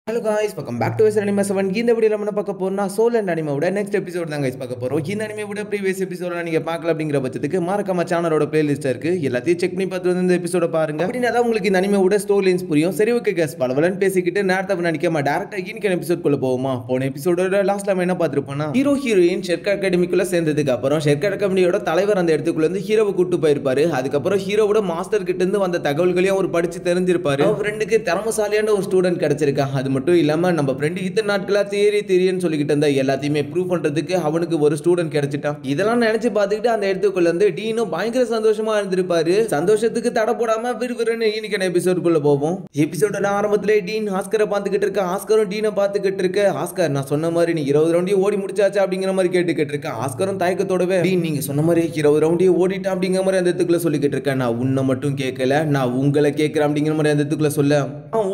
Hello guys, welcome back to anime 7. இந்த வீடியோல நம்ம பார்க்க போறோம்னா சோல் அண்ட் அனிமேவோட நெக்ஸ்ட் எபிசோட் தான் गाइस பார்க்க போறோம். இந்த அனிமேவோட ப்ரீவியஸ் எபிசோட நீங்க பார்க்கல அப்படிங்கிற பட்சத்துக்கு மறக்காம சேனலோட பிளேலிஸ்ட் இருக்கு, எல்லாத்தையும் செக் பண்ணி பார்த்து வந்து இந்த எபிசோட பாருங்க. அப்படினா தான் உங்களுக்கு இந்த அனிமேவோட ஸ்டோரி லைன்ஸ் புரியும். சரி ஓகே गाइस, பலவலன் பேசிக்கிட்டு நேரத்தை நினைக்காம டைரக்டா இன்னைக்கு எபிசோட் குள்ள போவோமா. போன எபிசோடோட லாஸ்ட்ல நம்ம என்ன பார்த்திருப்போம்னா, ஹீரோ ஹீரோயின் ஷெர்கா அகாடமிக்குள்ள சேர்ந்ததுக்கு அப்புறம் ஷெர்கா அகாடமியோட தலைவர் அந்த இடத்துக்குள்ள இருந்து ஹீரோவை கூட்டி போயிருப்பாரு. அதுக்கப்புறம் ஹீரோவோட மாஸ்டர் கிட்ட இருந்து வந்த தகவல்களையும் அவர் படிச்சு தெரிஞ்சிருப்பாரு. அவர் ஃப்ரெண்டுக்கு திறமசாலியான ஒரு ஸ்டூடண்ட் கிடைச்சிருக்கா. அது மட்டும் இல்லாம நம்ம ஃப்ரெண்ட் இத்தனை நாட்களா தியரின்னு சொல்லிக்கிட்டு இருந்தா எல்லாத்தையுமே ப்ரூவ் பண்றதுக்கு அவனுக்கு ஒரு ஸ்டூடண்ட் கிடைச்சிட்டான். இதெல்லாம் நினைச்சு பார்த்துக்கிட்டு அந்த இடத்துக்குள்ள இருந்து டீனும் பயங்கர சந்தோஷமா இருந்திருப்பாரு. சந்தோஷத்துக்கு தடை போடாம விறுவிறுன்னு இன்னைக்கு எபிசோடுக்குள்ள போவோம். எபிசோட ஆரம்பத்திலே டீன் ஆஸ்கரை பார்த்துக்கிட்டு இருக்க, ஆஸ்கரும் டீனை பார்த்துக்கிட்டு இருக்க. ஆஸ்கர், நான் சொன்ன மாதிரி நீ 20 ரவுண்டையும் ஓடி முடிச்சாச்சா அப்படிங்கிற மாதிரி கேட்டுக்கிட்டு இருக்க. ஆஸ்கரும் தயக்கத்தோடவே, டீன் நீங்க சொன்ன மாதிரி 20 ரவுண்டையும் ஓடிட்டான் அப்படிங்கிற மாதிரி அந்த இடத்துக்குள்ள சொல்லிக்கிட்டு இருக்கேன். நான் உன்னை மட்டும் கேட்கல, நான் உங்களை கேட்கிறேன் அப்படிங்கிற மாதிரி அந்த இடத்துக்குள்ள சொல்ல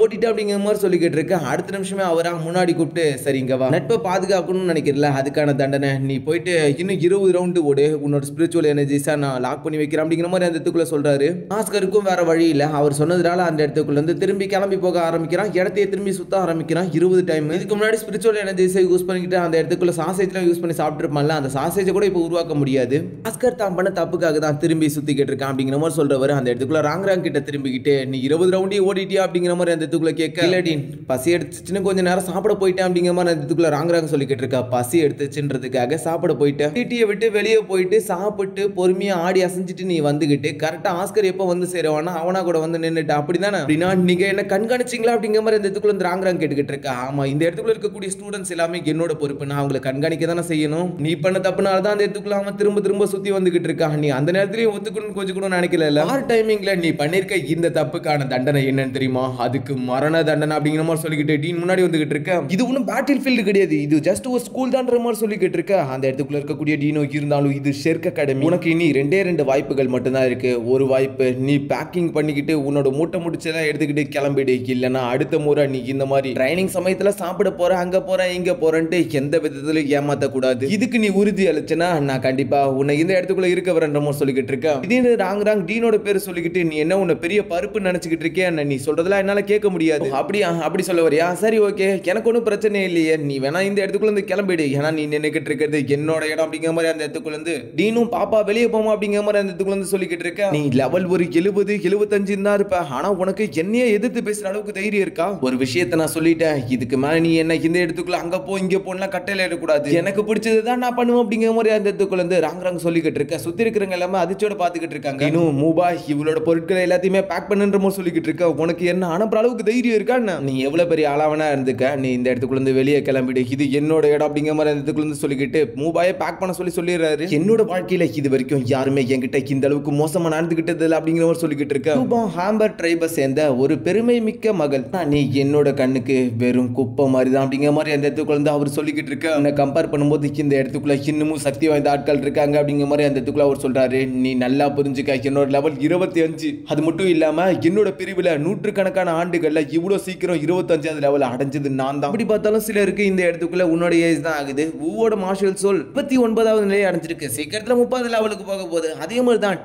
ஓடிட்டா அப்படிங்கிற மாதிரி சொல்லிக்கிட்டு இருக்க. அடுத்த நிமிஷமே அவரா முன்னாடி கூப்பிட்டு, சரி இங்க வா, நட்பை பாதுகாக்கணும்னு நினைக்கிறல, அதுக்கான தண்டனை நீ போயிட்டு இன்னும் 20 ரவுண்டு ஓடு, உன்னோட ஸ்பிரிச்சுவல் எனர்ஜிஸா நான் லாக் பண்ணி வைக்கிறேன் அப்படிங்கிற மாதிரி அந்த இடத்துக்குள்ள சொல்றாரு. ஆஸ்கருக்கும் வேற வழி இல்ல, அவர் சொன்னதுனால அந்த இடத்துக்குள்ள இருந்து திரும்பி கிளம்பி போக ஆரம்பிக்கிறான். இடத்தையே திரும்பி சுத்த ஆரம்பிக்கிறான் 20 டைம். இதுக்கு முன்னாடி ஸ்பிரிச்சுவல் எனர்ஜிஸை யூஸ் பண்ணிக்கிட்டு அந்த இடத்துக்குள்ள சாசேஜ்லாம் யூஸ் பண்ணி சாப்பிட்டுருப்பான்ல, அந்த சாசேஜை கூட இப்போ உருவாக்க முடியாது. ஆஸ்கர் தான் பண்ண தப்புக்காக தான் திரும்பி சுத்திக்கிட்டு இருக்கான் அப்படிங்கிற மாதிரி சொல்றவர் அந்த இடத்துக்குள்ள ராங் கிட்ட திரும்பிக்கிட்டு, நீ 20 ரவுண்டையும் ஓடிட்டியா அப்படிங்கிற மாதிரி அந்த இடத்துக்குள்ள கேட்க, இல்லடீன் பசி எடுத்துச்சுன்னு கொஞ்ச நேரம் சாப்பிட போயிட்டேன் அப்படிங்கிற மாதிரி அந்த இடத்துக்குள்ள ராங் சொல்லிக்கிட்டு இருக்கா. பசி எடுத்துச்சுன்றதுக்காக சாப்பிட போயிட்டேன், டிடியை விட்டு வெளியே போயிட்டு சாப்பிட்டு பொறுமையா ஆடி அசைஞ்சிட்டு நீ வந்துகிட்டு கரெக்டா ஆஸ்கர் எப்போ வந்து சேருவானா அவனா கூட வந்து நின்றுட்டு அப்படிதானே, அப்படின்னா நீங்க என்ன கண்காணிச்சிங்களா அப்படிங்கிற மாதிரி இந்த இடத்துக்குள்ள வந்து ராங் கேட்டுக்கிட்டு இருக்கா. ஆமா, இந்த இடத்துக்குள்ள இருக்கக்கூடிய ஸ்டூடெண்ட்ஸ் எல்லாமே என்னோட பொறுப்பு, நான் அவங்களை கண்காணிக்க தானே செய்யணும். நீ பண்ண தப்புனால தான் அந்த இடத்துக்குள்ள அவன் திரும்ப சுத்தி வந்துகிட்டு இருக்கான். நீ அந்த நேரத்திலேயே ஒத்துக்கணும் கொஞ்சம் கூட நினைக்கல. ஆர் டைமிங்ல நீ பண்ணிருக்க இந்த தப்புக்கான தண்டனை என்னன்னு தெரியுமா, அதுக்கு மரண தண்டனை அப்படிங்கிற மாதிரி சொல்லிக்கிட்டு டீன் முன்னாடி வந்துகிட்டு இருக்க. இது ஒன்றும் பேட்டில் ஃபீல்டு கிடையாது, இது ஜஸ்ட் ஒரு ஸ்கூல் தான்ற மாதிரி சொல்லிக்கிட்டு இருக்க. அந்த இடத்துக்குள்ள இருக்கக்கூடிய டீனோ இருந்தாலும் இது ஷெர்கா அகாடமி, உனக்கு இனி 2 வாய்ப்புகள் மட்டும்தான் இருக்கு. ஒரு வாய்ப்பு, நீ பேக்கிங் பண்ணிக்கிட்டு உன்னோட மூட்டை முடிச்செல்லாம் எடுத்துக்கிட்டு கிளம்பிடு, இல்லைன்னா அடுத்த முறை நீ இந்த மாதிரி ட்ரைனிங் சமயத்துல சாப்பிட போற, அங்க போற இங்க போறேன்ட்டு எந்த விதத்திலும் ஏமாத்த கூடாது. இதுக்கு நீ உறுதி அளிச்சனா நான் கண்டிப்பா உன்னை இந்த இடத்துக்குள்ள இருக்க வரன்ற மாதிரி சொல்லிக்கிட்டு இருக்க. திடீர்னு ராங் டீனோட பேர் சொல்லிக்கிட்டு, நீ என்ன உன்னை பெரிய பருப்பு நினைச்சுக்கிட்டு இருக்கே, நீ சொல்றதெல்லாம் என்னால கேட்க முடியாது. அப்படியா, அப்படி சொல்ல வரியா, சரி ஓகே, எனக்கு ஒன்றும் பிரச்சனை இல்லையே, நீ வேணா இந்த இடத்துக்குள்ள இருந்து கிளம்பிடு, ஏன்னா நீ நினைக்கிட்டு இருக்கிறது என்னோட இடம் அப்படிங்கிற மாதிரி அந்த இடத்துக்குள்ள இருந்து டீனும் பாப்பா வெளியே போமா அப்படிங்கிற மாதிரி அந்த இடத்துக்குள்ள இருந்து சொல்லிக்கிட்டு இருக்க. நீ லெவல் ஒரு 70-75 தான் இருப்ப, ஆனா உனக்கு என்னையே எதிர்த்து பேசுற அளவுக்கு தைரியம் இருக்கா? ஒரு விஷயத்தை நான் சொல்லிட்டேன், இதுக்கு மேல நீ என்ன இந்த இடத்துக்குள்ள அங்க போ இங்க போனா கட்டளை எடுக்கூடாது, எனக்கு பிடிச்சதுதான் நான் பண்ணுவேன் அப்படிங்கிற மாதிரி அந்த இடத்துக்குள்ள இருந்து ராங் சொல்லிக்கிட்டு இருக்க. சுத்தி இருக்கிறவங்க எல்லாமே அதிர்ச்சியோட பாத்துக்கிட்டு இருக்காங்க. இன்னும் மூபா இவளோட பொருட்களை எல்லாத்தையுமே பேக் பண்ணுன்ற மாதிரி சொல்லிக்கிட்டு இருக்க. உனக்கு என்ன அனுப்புற அளவுக்கு தைரியம் இருக்கா? நீ எவ்வளவு பெரிய ஆளாவனா இருந்துக்க, நீ இந்த இடத்துக்குள்ள இருந்து வெளியே கிளம்பிடு, இது என்னோட இடம் அப்படிங்கிற மாதிரி அந்த இடத்துக்குள்ள இருந்து சொல்லிக்கிட்டு மூபாயை பேக் பண்ண சொல்லிடுறாரு. என்னோட வாழ்க்கையில இது வரைக்கும் யாருமே என்கிட்ட இந்த அளவுக்கு மோசமா நடந்துகிட்டது இல்லை அப்படிங்கிற மாதிரி சொல்லிக்கிட்டு இருக்க. ஹாம்பர் ட்ரைபை சேர்ந்த ஒரு பெருமை மிக்க மகள், நீ என்னோட கண்ணுக்கு வெறும் குப்பை மாதிரி தான் அப்படிங்கிற மாதிரி அந்த இடத்துக்குள்ள இருந்து அவர் சொல்லிக்கிட்டு இருக்க. உன்னை கம்பேர் பண்ணும்போது இந்த இடத்துக்குள்ள இன்னமும் சக்தி வாய்ந்த ஆட்கள் இருக்காங்க அப்படிங்கிற மாதிரி அந்த இடத்துக்குள்ள அவர் சொல்றாரு. நீ நல்லா புரிஞ்சுக்க, என்னோட லெவல் 25, அது மட்டும் இல்லாம என்னோட பிரிவுல நூற்றுக்கணக்கான ஆண்டுகள்ல இவ்வளவு சீக்கிரம் 25வது லெவல் அடைஞ்சது நான் தான். அப்படி பார்த்தாலும் சிலருக்கு இந்த இடத்துக்குள்ள உன்னோட ஏஜ் தான் ஆகுது. உவோட மார்ஷல் சோல் 29வது நிலையை அடைஞ்சிருக்கு, சீக்கிரத்துல 30 லெவலுக்கு போக போகுது. அதே மாதிரி தான்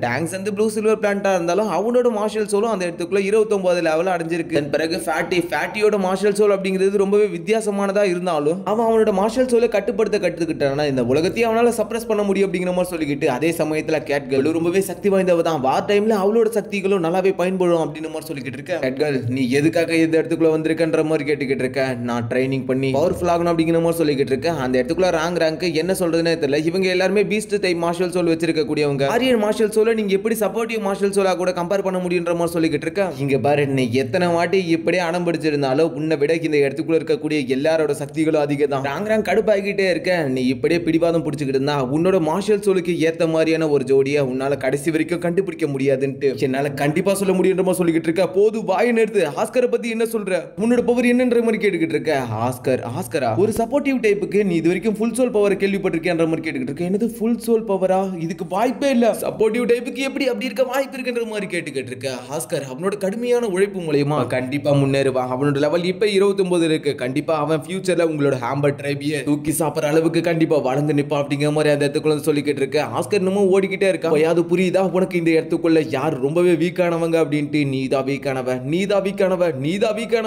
டாங்ஸ் வந்து ப்ளூ சில்வர் பிளான்ட்டா இருந்தாலும் அவனோட மார்ஷல் சோலும் அந்த இடத்துக்குள்ள 29 லெவல் அடைஞ்சிருக்கு. பிறகு ஃபேட்டியோட மார்ஷல் சோல் அப்படிங்கிறது ரொம்பவே வித்தியாசமானதா இருந்தாலும் அவனோட மார்ஷல் சோலை கட்டுப்படுத்த கற்றுக்கிட்டானா இந்த உலகத்தையும் அவனால சப்ரஸ் பண்ண முடியும் அப்படிங்கிற மாதிரி சொல்லிக்கிட்டு, அதே சமயத்துல கேட்கள் ரொம்பவே சக்தி வாய்ந்தவ தான், வார் டைம்ல அவளோட சக்திகளும் நல்லாவே பயன்படும் அப்படின்னு மாதிரி சொல்லிக்கிட்டு இருக்க. கேட்கள், நீ எதுக்காக இந்த இடத்துக்குள்ள வந்திருக்கன்ற மாதிரி கேட்டுக்கிட்டு இருக்க. நான் ட்ரைனிங் பண்ணி பவர்ஃபுல் ஆகணும் அப்படிங்கிற மாதிரி சொல்லிக்கிட்டு இருக்க. அந்த இடத்துக்குள்ள ராங் என்ன சொல்றதுன்னு தெரியல. இவங்க எல்லாருமே பீஸ்ட் டைப் மார்ஷல் சோல் வச்சிருக்க கூடியவங்க. ஆரியன் மார்ஷல் சோலை நீங்க எப்படி சப்போர்ட்டிவ் மார்ஷல் சோலா கூட கம்பேர் பண்ண முடியுன்ற மாதிரி சொல்லிக்கிட்டு இருக்க. இங்க பாரு, நீ எத்தனை வாட்டி இப்படியே அடம் பிடிச்சிருந்தாலும் உன்னை விட இந்த இடத்துக்குள்ள இருக்கக்கூடிய எல்லாரோட சக்திகளும் அதிகம் தான். ராங் கடுப்பாகிட்டே இருக்க. நீ இப்படியே பிடிவாதம் பிடிச்சிக்கிட்டு இருந்தா உன்னோட மார்ஷல் சோலுக்கு ஏத்த மாதிரியான ஒரு ஜோடியை உன்னால கடைசி வரைக்கும் கண்டுபிடிக்க முடியாதுன்ட்டு என்னால கண்டிப்பா சொல்ல முடியுன்ற மாதிரி சொல்லிக்கிட்டு இருக்க. போது வாயை நிறுத்து, ஆஸ்கரை பத்தி என்ன சொல்ற, உன்னோட பவர் என்னன்ற மாதிரி கேட்டுக்கிட்டு இருக்க. ஆஸ்கரா ஒரு சப்போர்ட்டிவ் டைப்புக்கு நீ இது வரைக்கும் ஃபுல் சோல் பவர் கேள்விப்பட்டிருக்கேன்ற மாதிரி கேட்டுக்கிட்டு இருக்க. என்னது ஃபுல் சோல் பவரா, இதுக்கு வாய்ப்பே இல்ல, சப்போர்ட்டிவ் டைப்புக்கு எப்படி அப்படி இருக்க வாய்ப்பு இருக்குன்ற மாதிரி கேட்டுக்கிட்டு இருக்க. ஆஸ்கர் அவனோட கடுமையான உழைப்பு மூலமா கண்டிப்பா முன்னேறுவான். அவனோட லெவல் இப்ப 29 இருக்கு. கண்டிப்பா அவன் ஃபியூச்சர்ல உங்களோட ஹாம்பர் ட்ரைபியை தூக்கி சாப்பிடுற அளவுக்கு கண்டிப்பா வளர்ந்து நிப்பா அப்படிங்கிற மாதிரி அந்த இடத்துக்குள்ள சொல்லிக்கிட்டு இருக்க. ஆஸ்கர் இன்னமும் ஓடிக்கிட்டே இருக்கா. அது புரியுதா உனக்கு இந்த இடத்துக்குள்ள யார் ரொம்பவே வீக்கானவங்க அப்படின்ட்டு? நீதா வீக்கானவ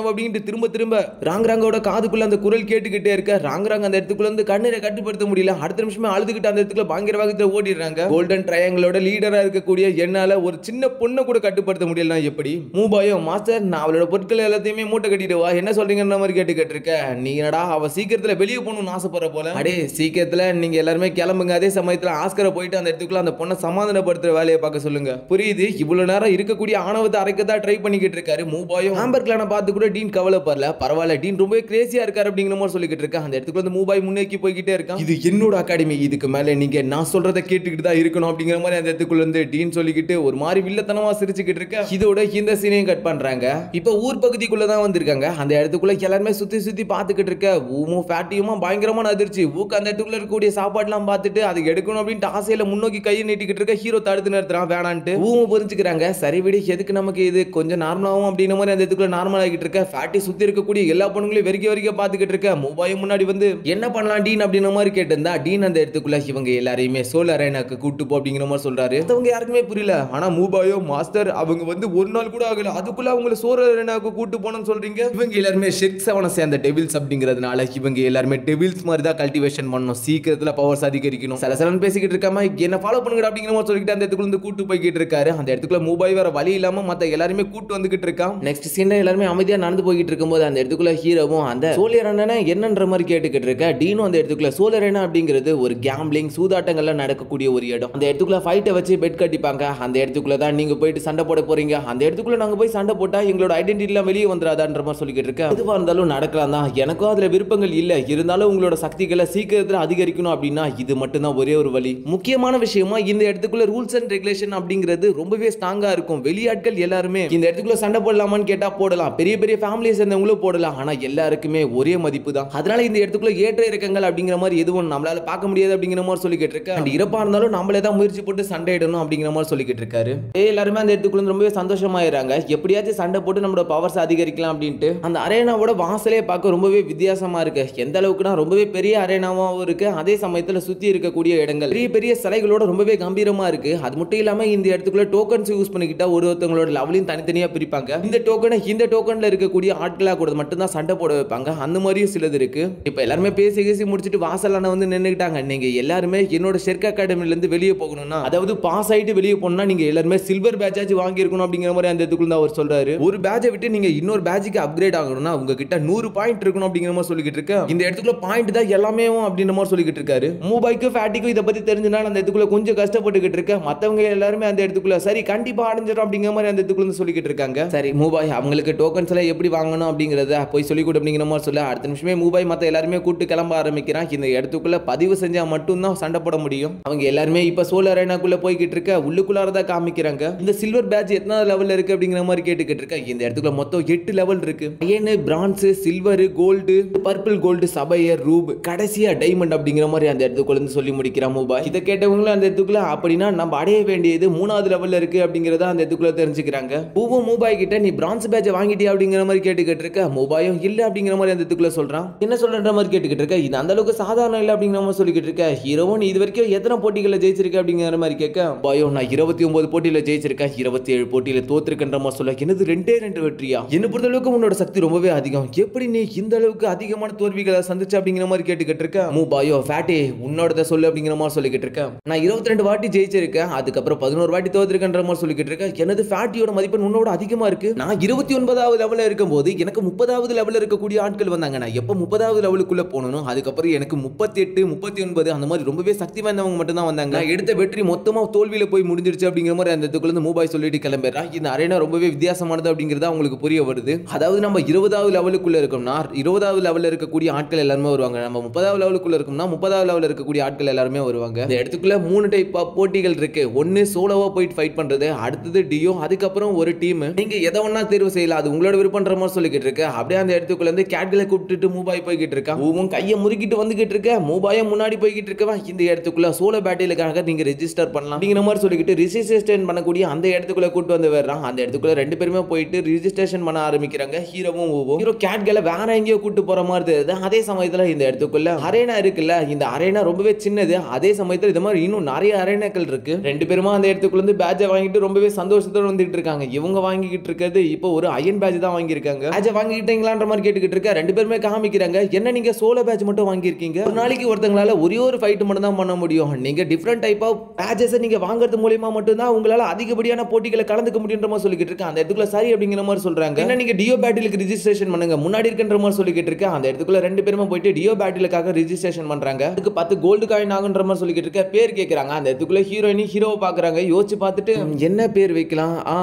அப்படிங்கிற மீண்டு திரும்ப திரும்ப ராங்கோட காதுக்குள்ள அந்த குரல் கேட்டுக்கிட்டே இருக்க ராங் அந்த இடத்துக்குள்ள இருந்து கண்ணீரை கட்டுப்படுத்த முடியல. அடுத்த நிமிஷமே அழுதுகிட்டு அந்த இடத்துக்குள்ள பயங்கர வேகத்துல ஓடிடுறாங்க. கோல்டன் ட்ரையாங்கிளோட லீடரா இருக்கக்கூடிய என்னால ஒரு சின்ன பொண்ணை கூட கட்டுப்படுத்த முடியல. எப்படி மூபாயோ மாஸ்டர் நான் அவளோட பொருட்கள் எல்லாத்தையுமே மூட்டை கட்டிட்டு வா, என்ன சொல்றீங்கன்ற மாதிரி கேட்டுக்கிட்டு இருக்க. நீ என்னடா அவ சீக்கிரத்துல வெளியே போகணும்னு ஆசைப்படுற போல, அடே சீக்கிரத்துல நீங்க எல்லாருமே கிளம்புங்க. அதே சமயத்துல ஆஸ்கரை போயிட்டு அந்த இடத்துக்குள்ள அந்த பொண்ணை சமாதானப்படுத்துற வேலையை பார்க்க சொல்லுங்க. புரியுது, இவ்வளவு நேரம் இருக்கக்கூடிய ஆணவத்தை அரைக்கதான் ட்ரை பண்ணிக்கிட்டு இருக்காரு மூபாயோ. ஆம்பர் கிளானை பார்த்து கூட டீன் கவலைப்படல. பரவாயில்ல, டீன் ரொம்பவே கிரேசியா இருக்காரு அப்படிங்கிற மாதிரி சொல்லிக்கிட்டு இருக்க. அந்த இடத்துக்குள்ள வந்து மூபாய் முன்னேக்கி போய்கிட்டே இருக்கான். இது என்னோட அகாடமி, இதுக்கு மேல நீங்க நான் சொல்றதை கேட்டுக்கிட்டு தான் இருக்கணும் அப்படிங்கிற மாதிரி அந்த இடத்துக்குள்ள இருந்து டீன் சொல்லிக்கிட்டு ஒரு மாதிரி வில்லத்தனமா சிரிச்சுக்கிட்டு இருக்க. இதோட இந்த சீனையும் கட் பண்றாங்க. இப்ப ஊர் பகுதிக்குள்ள தான் வந்திருக்காங்க. அந்த இடத்துக்குள்ள எல்லாருமே சுத்தி சுத்தி பாத்துக்கிட்டு இருக்க. ஊமும் ஃபேட்டியுமா பயங்கரமான அதிர்ச்சி. ஊக்கு அந்த இடத்துக்குள்ள இருக்கக்கூடிய சாப்பாடுலாம் பார்த்துட்டு அது எடுக்கணும் அப்படின்ட்டு ஆசையில முன்னோக்கி கையை நீட்டிக்கிட்டு இருக்க. ஹீரோ தடுத்து நிறுத்துறான் வேணான்ட்டு. ஊமும் புரிஞ்சுக்கிறாங்க. சரி விடு, எதுக்கு நமக்கு இது கொஞ்சம் நார்மலாகும் அப்படின்ற மாதிரி அந்த இடத்துக்குள்ள நார்மல் ஆகிட்டு இருக்க. ஃபேட்டி சுத்தி இருக்கக்கூடிய எல்லா பொண்ணுங்களையும் வெறிக்க பாத்துக்கிட்டு இருக்க. மூபாயும் முன்னாடி வந்து என்ன பண்ணலாம் டீன் அப்படின்ற மாதிரி கேட்டிருந்தா டீன் அந்த இடத்துக்குள்ள இவங்க எல்லாரையுமே சோல் அரேனாக்கு கூட்டு போ அப்படிங்கிற மாதிரி சொல்றாரு. அவங்க யாருக்குமே புரியல. ஆனா மூபாயோ மாஸ்டர் அவங்க வந்து ஒரு நாள் கூட ஆகல, அதுக்குள்ள அவங்க சோல் அரேனாக்கு கூட்டு போனோம்னு சொல்றீங்க. இவங்க எல்லாருமே ஷிர்க் செவனை சேர்ந்த டெவில்ஸ் அப்படிங்கிறதுனால இவங்க எல்லாருமே டெவில்ஸ் மாதிரி தான் கல்டிவேஷன் பண்ணணும், சீக்கிரத்துல பவர்ஸ் அதிகரிக்கணும். சலசலன்னு பேசிக்கிட்டு இருக்காம என்ன ஃபாலோ பண்ணுங்க அப்படிங்கிற மாதிரி சொல்லிட்டு அந்த இடத்துக்குள்ள இருந்து கூட்டு போய்கிட்டு இருக்காரு. அந்த இடத்துக்குள்ள மூபாய் வேற வழி இல்லாம மத்த எல்லாருமே கூட்டு வந்துகிட்டு இருக்கான். நெக்ஸ்ட் சீன்ல எல்லாருமே அமைதியா நடந்து போய்கிட்டு இருக்கும்போது அந்த இடத்துக்குள்ள ஹீரோவும் அந்த சோலியர் அண்ணனை என்னன்ற மாதிரி கேட்டுக்கிட்டு இருக்க. டீனும் அந்த இடத்துக்குள்ள சோல் அரேனா அப்படிங்கிறது ஒரு கேம்பிளிங் சூதாட்டங்கள்ல நடக்கக்கூடிய ஒரு இடம். அந்த இடத்துக்குள்ள ஃபைட்டை வச்சு பெட் கட்டிப்பாங்க. அந்த இடத்துக்குள்ள தான் நீங்க போயிட்டு சண்டை போட போறீங்க. அந்த இடத்துக்குள்ள நாங்க போய் சண்டை போட்டா எங்களோட ஐடென்டிட்டி எல்லாம் வெளியே வந்துடாதான்ற மாதிரி சொல்லிக்கிட்டு இருக்க. எதுவா இருந்தாலும் நடக்கலாம் தான், எனக்கும் அதுல விருப்பங்கள் இல்ல, இருந்தாலும் உங்களோட சக்திகளை சீக்கிரத்துல அதிகரிக்கணும் அப்படின்னா இது மட்டும் தான் ஒரே ஒரு வழி. முக்கியமான விஷயமா இந்த இடத்துக்குள்ள ரூல்ஸ் அண்ட் ரெகுலேஷன் அப்படிங்கிறது ரொம்பவே ஸ்ட்ராங்கா இருக்கும். வெளியாட்கள் எல்லாருமே இந்த இடத்துக்குள்ள சண்டை போடலாமான்னு கேட்டா போடலாம், பெரிய பெரிய ஃபேமிலியை சேர்ந்தவங்களும் போடலாம். ஆனா எல்லாருக்குமே ஒரே மதிப்பு தான். அதனால இந்த இடத்துக்குள்ள ஏற்ற இறக்கங்கள் அப்படிங்கிற மாதிரி எதுவும் நம்மளால பார்க்க முடியாது அப்படிங்கிற மாதிரி சொல்லிக்கிட்டு இருக்க. அண்ட் இறப்பா இருந்தாலும் நம்மளே தான் முயற்சி போட்டு சண்டையிடணும் அப்படிங்கிற மாதிரி சொல்லிக்கிட்டு இருக்காரு. எல்லாருமே அந்த இடத்துக்குள்ள ரொம்பவே சந்தோஷமாயிராங்க. எப்படியாச்சும் சண்டை போட்டு நம்மளோட பவர்ஸ் அதிகரிக்கலாம் அப்படின்ட்டு. அந்த அரேனாவோட வாசலே பார்க்க ரொம்பவே வித்தியாசமா இருக்கு. எந்த அளவுக்குனா ரொம்பவே பெரிய அரேனாவும் இருக்கு, அதே சமயத்துல சுத்தி இருக்கக்கூடிய இடங்கள் பெரிய பெரிய சிலைகளோட ரொம்பவே கம்பீரமா இருக்கு. அது மட்டும் இல்லாம இந்த இடத்துக்குள்ள டோக்கன்ஸ் யூஸ் பண்ணிக்கிட்டா ஒருத்தவங்களோட லெவலையும் தனித்தனியா பிரிப்பாங்க. இந்த டோக்கன்ல இருக்கக்கூடிய ஆட்களா கூட மட்டும் தான் சண்டை போட வைப்பாங்க. அந்த மாதிரியும் சிலது இருக்கு. இப்ப எல்லாருமே பேசி முடிச்சிட்டு வாசலான வந்து நின்னுக்கிட்டாங்க. நீங்க எல்லாருமே என்னோட ஷெர்க் அகாடமில இருந்து வெளியே போகணும்னா, அதாவது பாஸ் ஆயிட்டு வெளியே போகணும்னா நீங்க எல்லாருமே சில்வர் பேட்ச் வாங்கி இருக்கணும் அப்படிங்கிற மாதிரி அந்த இடத்துக்குள்ள அவர் சொல்றாரு. ஒரு பேட்சை விட்டு நீங்க இன்னொரு பேட்சுக்கு அப்கிரேட் ஆகணும்னா உங்ககிட்ட 100 பாயிண்ட் இருக்கணும் அப்படிங்கிற மாதிரி சொல்லிக்கிட்டு இருக்க. இந்த இடத்துக்குள்ள பாயிண்ட் தான் எல்லாமே அப்படிங்கிற மாதிரி சொல்லிக்கிட்டு இருக்காரு. மூபாய்க்கு ஃபேட்டிக்கும் இதை பத்தி தெரிஞ்சனால அந்த இடத்துக்குள்ள கொஞ்சம் கஷ்டப்பட்டுக்கிட்டு இருக்க. மத்தவங்க எல்லாருமே அந்த இடத்துக்குள்ள சரி கண்டிப்பா அடைஞ்சிடும் அப்படிங்கிற மாதிரி அந்த இடத்துக்குள்ள சொல்லிக்கிட்டு இருக்காங்க. சரி மூபாய் அவங்களுக்கு டோக்கன்ஸ் எல்லாம் எப்படி வாங்கணும் அப்படிங்கறத போய் சொல்லி கொடு அப்படிங்கிற மாதிரி சொல்ல அடுத்த நிமிஷமே மூபாய் மத்த எல்லாருமே கூட்டு கிளம்ப ஆரம்பிக்கிறான். இந்த இடத்துக்குள்ள பதிவு செஞ்சா மட்டும்தான் சண்டை போட முடியும். அவங்க எல்லாருமே இப்ப சோல் அரேனாக்குள்ள போய்கிட்டு இருக்க. உள்ளுக்குள்ளாரதா காமிக்கிறாங்க. இந்த சில்வர் பேட்ச் எத்தனாவது லெவல்ல இருக்கு அப்படிங்கிற மாதிரி கேட்டுக்கிட்டு இருக்க. இந்த இடத்துக்குள்ள மொத்தம் 8 லெவல் இருக்கு. Iron, bronze, silver, gold, purple gold, sapphire, ruby, கடைசியா டைமண்ட் அப்படிங்கிற மாதிரி அந்த இடத்துக்குள்ள இருந்து சொல்லி முடிக்கிறான் மூபாய். இதை கேட்டவங்களும் அந்த இடத்துக்குள்ள அப்படின்னா நம்ம அடைய வேண்டியது 3வது லெவல்ல இருக்கு அப்படிங்கறத அந்த இடத்துக்குள்ள தெரிஞ்சுக்கிறாங்க. பூவும் மூபாய் கிட்ட நீ பிரான்ஸ் பேட்ச் வாங்கிட்டியா அப்படிங்கிற மாதிரி கேட்டுக்கிட்டு இருக்க. மூபாயும் இல்ல அப்படிங்கிற மாதிரி அந்த இடத்துக்குள்ள சொல்றான். என்ன சொல்றன்ற மாதிரி கேட்டுக்கிட்டு இருக்க. இது அந்த அளவுக்கு சாதாரண இல்ல அப்படிங்கிற மாதிரி சொல்லிக்கிட்டு இருக்க. ஹீரோவும் இது வரைக்கும் எத்தனை போட்டிகளை ஜெயிச்சிருக்க அப்படிங்கிற மாதிரி கேட்க. பாயோ நான் 29 போட்டியில ஜெயிச்சிருக்கேன், 27 போட்டியில தோத்துருக்கன்ற மாதிரி சொல்ல. என்னது 2 வெற்றியா? என்ன பொறுத்த அளவுக்கு உன்னோட சக்தி ரொம்பவே அதிகம், எப்படி நீ இந்த அளவுக்கு அதிகமான தோல்விகளை சந்திச்ச அப்படிங்கிற மாதிரி கேட்டுக்கிட்டு இருக்க. மூபாயோ ஃபேட்டி உன்னோட சொல்லு அப்படிங்கிற மாதிரி சொல்லிக்கிட்டு இருக்க. நான் 22 வாட்டி ஜெயிச்சிருக்கேன், அதுக்கப்புறம் 11 வாட்டி தோத்துருக்கன்ற மாதிரி சொல்லிக்கிட்டு இருக்க. எனது ஃபேட்டியோட மதிப்பெண் உன்னோட அதிகமா இருக்கு. நான் 29வது லெவல்ல இருக்கும்போது எனக்கு 30வது லெவல்ல இருக்கக்கூடிய ஆட்கள் வந்தாங்க. நான் எப்ப 30வது லெவலுக்குள்ள போனனும் அதுக்கப்புறம் எனக்கு 38, 39 அந்த மாதிரி ரொம்பவே சக்தி வாய்ந்தவங்க மட்டும் தான் வந்தாங்க. நான் எடுத்த வெற்றி மொத்தமா தோல்வியில போய் முடிஞ்சிருச்சு அப்படிங்கிற மாதிரி அந்த இடத்துக்குள்ள இருந்து மூபாய் சொல்லிட்டு கிளம்பிடுறா. இந்த அரேனா ரொம்பவே வித்தியாசமானது அப்படிங்கிறது அவங்களுக்கு புரிய வருது. அதாவது நம்ம 20வது லெவலுக்குள்ள இருக்கோம்னா 20வது லெவல்ல இருக்கக்கூடிய ஆட்கள் எல்லாரும் வருவாங்க. நம்ம 30வது லெவலுக்குள்ள இருக்கோம்னா 30வது லெவல்ல இருக்கக்கூடிய ஆட்கள் எல்லாரும் வருவாங்க. இந்த இடத்துக்குள்ள 3 டைப் ஆஃப் போட்டிகள் இருக்கு. ஒன்னு சோலோவா போயிட்டு ஃபைட் பண்றது, அடுத்தது டியோ, அதுக்கப்புறம் ஒரு டீம். நீங்க எதை ஒண்ணா தேர்வு செய்யலாம், அது உங்களோட விருப்பம்ன்ற மாதிரி சொல்லிக்கிட்டு இருக்க. அப்படியே அந்த இடத்துக்குள்ள இருந்து கேட்களை கூப்பிட்டுட்டு மூபாய் போய்கிட்டு இருக்கா. ஊவும் கையை முறுக்கிட்டு வந்துகிட்டு இருக்க. மூபாயும் முன்னாடி போய்கிட்டு இருக்கவன் இந்த இடத்துக்குள்ள சோலோ பேட்டிலுக்காக நீங்க ரெஜிஸ்டர் பண்ணலாம் அப்படிங்கிற மாதிரி சொல்லிக்கிட்டு ரிஜிஸ்ட்ரேஷன் பண்ணக்கூடிய அந்த இடத்துக்குள்ள கூட்டு வந்து வர்றான். அந்த இடத்துக்குள்ள 2 பேருமே போயிட்டு ரிஜிஸ்ட்ரேஷன் பண்ண ஆரம்பிக்கிறாங்க. ஹீரோவும் ஊவும். ஹீரோ கேட்களை வேற எங்கேயோ கூட்டு போற மாதிரி தெரியுது. அதே சமயத்துல இந்த இடத்துக்குள்ள அரேனா இருக்குல்ல, இந்த அரேனா ரொம்பவே சின்னது. அதே சமயத்துல இது மாதிரி இன்னும் நிறைய அரேனாக்கள் இருக்கு. 2 பேருமா அந்த இடத்துக்குள்ள இருந்து பேட்சை வாங்கிட்டு ரொம்பவே சந்தோஷத்தோட வந்துட்டு இருக்காங்க. இவங்க வாங்கிக்கிட்டு இருக்கிறது இப்போ ஒரு அயன் பேட்ச் தான் வாங்கியிருக்காங்க. இருக்காங்க. பேட்ச் வாங்கிட்டீங்களான்ற மாதிரி கேட்டுக்கிட்டு இருக்க. ரெண்டு பேருமே காமிக்கிறாங்க. என்ன நீங்க சோலோ பேட்ச் மட்டும் வாங்கியிருக்கீங்க, ஒரு நாளைக்கு ஒருத்தங்களால ஒரே ஒரு ஃபைட் மட்டும் தான் பண்ண முடியும். நீங்க டிஃபரெண்ட் டைப் ஆஃப் பேட்சஸ் நீங்க வாங்குறது மூலமா மட்டும் தான் உங்களால அதிகப்படியான போட்டிகளை கலந்துக்க முடியுன்ற மாதிரி சொல்லிக்கிட்டு இருக்க. அந்த இடத்துக்குள்ள சரி அப்படிங்கிற மாதிரி சொல்றாங்க. என்ன நீங்க டியோ பேட்டிலுக்கு ரெஜிஸ்ட்ரேஷன் பண்ணுங்க முன்னாடி இருக்கின்ற மாதிரி சொல்லிக்கிட்டு இருக்க. அந்த இடத்துக்குள்ள ரெண்டு பேருமே போயிட்டு டியோ பேட்டிலுக்காக ரெஜிஸ்ட்ரேஷன் பண்றாங்க. அதுக்கு 10 கோல்டு காயின் ஆகுன்ற மாதிரி சொல்லிக்கிட்டு இருக்க. பேர் கேக்குறாங்க. அந்த இடத்துக்குள்ள ஹீரோயினி ஹீரோவை பாக்குறாங்க. யோசிச்சு பார்த்துட்டு என்ன பேர் வைக்கலாம்,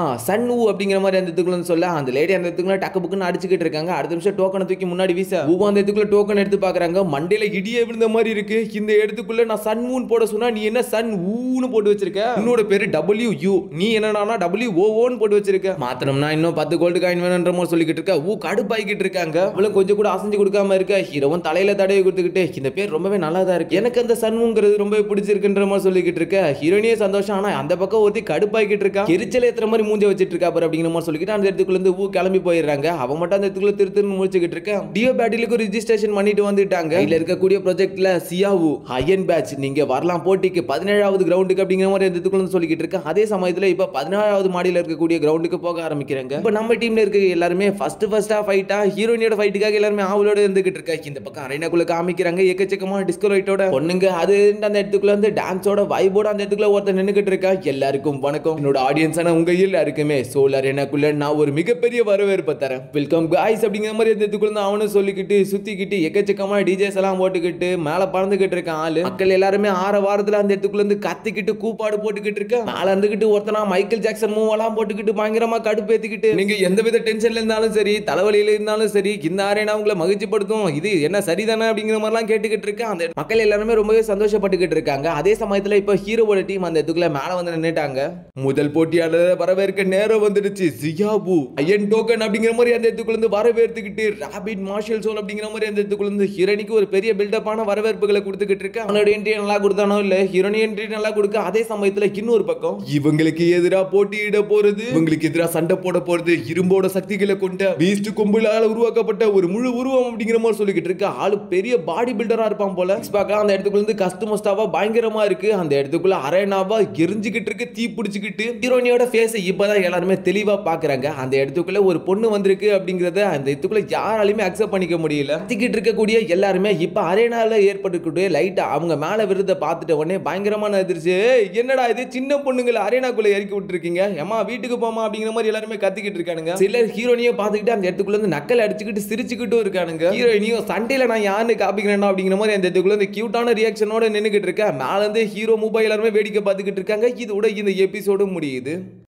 சன் ஊ அப்படிங்கிற மாதிரி அந்த இடத்துக்குள்ள சொல்ல, அந்த லேடி அந்த இடத்துக்குள்ள டக்கு புக்குன்னு அடிச்சுக்கிட்டு இருக்காங்க. அடுத்த நிமிஷம் டோக்கனை தூக்கி முன்னாடி வீச ஊ அந்த இடத்துக்குள்ள டோக்கன் எடுத்து பாக்குறாங்க. மண்டையில இடியே விழுந்த மாதிரி இருக்கு. இந்த இடத்துக்குள்ள நான் சன் மூன் போட சொன்னா நீ என்ன சன் ஊன்னு போட்டு வச்சிருக்க, உன்னோட பேரு WU, நீ என்னன்னா WOOன்னு போட்டு வச்சிருக்க, மாத்தணும்னா இன்னும் 10 கோல்டு காயின் வேணும்ன்ற மாதிரி சொல்லிக்கிட்டு இருக்க. ஊ கடுப்பாயிக்கிட்டு இருக்காங்க. அவளும் கொஞ்சம் கூட அசைஞ்சு கொடுக்காம இருக்க. ஹீரோவும் தலையில தடவை கொடுத்துக்கிட்டு இந்த பேர் ரொம்பவே நல்லா தான் இருக்கு, எனக்கு அந்த சன்முங்கிறது ரொம்பவே பிடிச்சிருக்குன்ற மாதிரி சொல்லிக்கிட்டு இருக்க. ஹீரோனியே சந்தோஷம். ஆனா அந்த பக்கம் ஒருத்தி கடுப்பாயிக்கிட்டு இருக்கா. எரிச்சல் ஏத்துற மாதிரி மூஞ்ச வச்சிட்டு இருக்கா பாரு அப்படிங்கிற மாதிரி சொல்லிக்கிட்டு அந்த இடத்துக்குள்ள இருந்து ஊ கிளம்பி போயிடுறாங்க. அவன் மட்டும் அந்த இடத்துக்குள்ள திருன்னு முடிச்சுக்கிட்டு இருக்க. டியோ பேட்டிலுக்கு ரெஜிஸ்ட்ரேஷன் பண்ணிட்டு வந்துட்டாங்க. இதுல இருக்கக்கூடிய ப்ராஜெக்ட்ல சியாவு அயன் பேட்ச் நீங்க வரலாம் போட்டிக்கு 17வது கிரவுண்டுக்கு அப்படிங்கிற மாதிரி அந்த இடத்துக்குள்ள சொல்லிக்கிட்டு இருக்க. அதே சமயத்துல இப்ப 16வது மாடியில இருக்கக்கூடிய கிரவுண்டுக்கு போக ஆரம்பிக்கிறாங்க. இப்ப நம்ம டீம்ல இருக்க எல்லாருமே ஃபர்ஸ்டா ஃபைட்டா ஹீரோயினோட ஃபைட்டுக்காக எல்லாரும் ஆவலோட இருந்துகிட்டு இருக்காங்க. இந்த பக்கம் அரேனாக்குள்ள காமிக்கிறாங்க. எக்கச்சக்கமான டிஸ்கோ லைட்டோட பொண்ணுங்க அது அந்த இடத்துக்குள்ள வந்து டான்ஸோட வைபோட அந்த இடத்துக்குள்ள ஒருத்தர் நின்னுகிட்டு இருக்கா. எல்லாருக்கும் வணக்கம். என்னோட ஆடியன்ஸான உங்க எல்லாருக்குமே சோல் அரேனாக்குள்ள நான் ஒரு மிகப்பெரிய வரவேற்பு தரேன். வெல்கம் காய்ஸ் அப்படிங்கிற மாதிரி அந்த இடத்துக்குள்ள அவனும் சொல்லிக்கிட்டு சுத்திக்கிட்டு எக்கச்சக்கமான டிஜேஸ் எல்லாம் போட்டுக்கிட்டு மேல பறந்துகிட்டு இருக்கான் ஆளு. மக்கள் எல்லாருமே 6 வாரத்துல அந்த இடத்துக்குள்ள இருந்து கத்திக்கிட்டு கூப்பாடு போட்டுக்கிட்டு இருக்க. மேல இருந்துகிட்டு ஒருத்தனா மைக்கேல் ஜாக்சன் மூவ் எல்லாம் போட்டுக்கிட்டு பயங்கரமா கடுப்பேத்திக்கிட்டு, நீங்க எந்தவித டென்ஷன்ல இருந்தாலும் சரி தலைவலியில இருந்தாலும் சரி இந்த அரேனா உங்களை மகிழ்ச்சிப்படுத்தும், இது என்ன சரிதானே அப்படிங்கிற மாதிரி எல்லாம் கேட்டுக்கிட்டு இருக்க. அந்த மக்கள் எல்லாருமே ரொம்பவே சந்தோஷப்பட்டுக்கிட்டு இருக்காங்க. அதே சமயத்துல இப்ப ஹீரோவோட டீம் அந்த இடத்துக்குள்ள மேல வந்து நின்னுட்டாங்க. முதல் போட்டியாளரை வரவேற்க நேரம் வந்துடுச்சு. சியாபு அயன் டோக்கன் அப்படிங்கிற மாதிரி அந்த இடத்துக்குள்ள இருந்து வரவேற்றுக்கிட்டு ராபிட் மார்ஷல் சோல் அப்படிங்கிற மாதிரி அந்த இடத்துக்குள்ள இருந்து ஹீரோனிக்கு ஒரு பெரிய பில்டப்பான வரவேற்புகளை கொடுத்துக்கிட்டு இருக்க. அவனோட என்ட்ரி நல்லா கொடுத்தானோ இல்ல ஹீரோனி என்ட்ரி நல்லா கொடுக்க. அதே சமயத்துல இன்னொரு பக்கம் இவங்களுக்கு எதிராக போட்டியிட போறது, இவங்களுக்கு எதிராக சண்டை போட போறது இரும்போட சக்திகளை கொண்ட பீஸ்ட் கும்பலால உருவாக்கப்பட்ட ஒரு முழு உருவம் அப்படிங்கிற மாதிரி சொல்லிக்கிட்டு இருக்க. ஆளு பெரிய பாடி பில்டரா இருப்பான் போல. அந்த இடத்துக்குள்ள இருந்து கஸ்டமஸ்டாவா பயங்கரமா இருக்கு. அந்த இடத்துக்குள்ள அரேனாவா எரிஞ்சுக்கிட்டு இருக்கு, தீ பிடிச்சுக்கிட்டு. ஹீரோனியோட ஃபேஸ் இப்பதான் எல்லாருமே தெளிவா பாக்குறாங்க. அந்த இடத்துக்குள்ள ஒரு பொண்ணு வந்திருக்கு அப்படிங்கறத அந்த இடத்துக்குள்ள யாராலுமே அக்செப்ட் பண்ணிக்க முடியல. கத்திக்கிட்டு இருக்கக்கூடிய எல்லாருமே இப்ப அரேனால ஏற்படக்கூடிய லைட்டா அவங்க மேல விருத பார்த்துட்ட உடனே பயங்கரமான அதிர்ச்சி. என்னடா இது சின்ன பொண்ணுங்களை அரேனாக்குள்ள இறக்கி விட்டுருக்கீங்க, ஏமா வீட்டுக்கு போமா அப்படிங்கிற மாதிரி எல்லாருமே கத்திக்கிட்டு இருக்கானுங்க. சிலர் ஹீரோனியை பார்த்துக்கிட்டு அந்த இடத்துக்குள்ள இருந்து நக்கல் அடிச்சுக்கிட்டு சிரிச்சுக்கிட்டும் இருக்கானுங்க. ஹீரோயினியும் சண்டையில நான் யாருன்னு காப்பிக்கிறேன் அப்படிங்கிற மாதிரி அந்த இடத்துக்குள்ள இருந்து கியூட்டான ரியாக்ஷனோட நின்னுகிட்டு இருக்க. மேல இருந்து ஹீரோ மூபா எல்லாருமே வேடிக்கை பார்த்துக்கிட்டு இருக்காங்க. இதோட இந்த எபிசோடு முடியுது.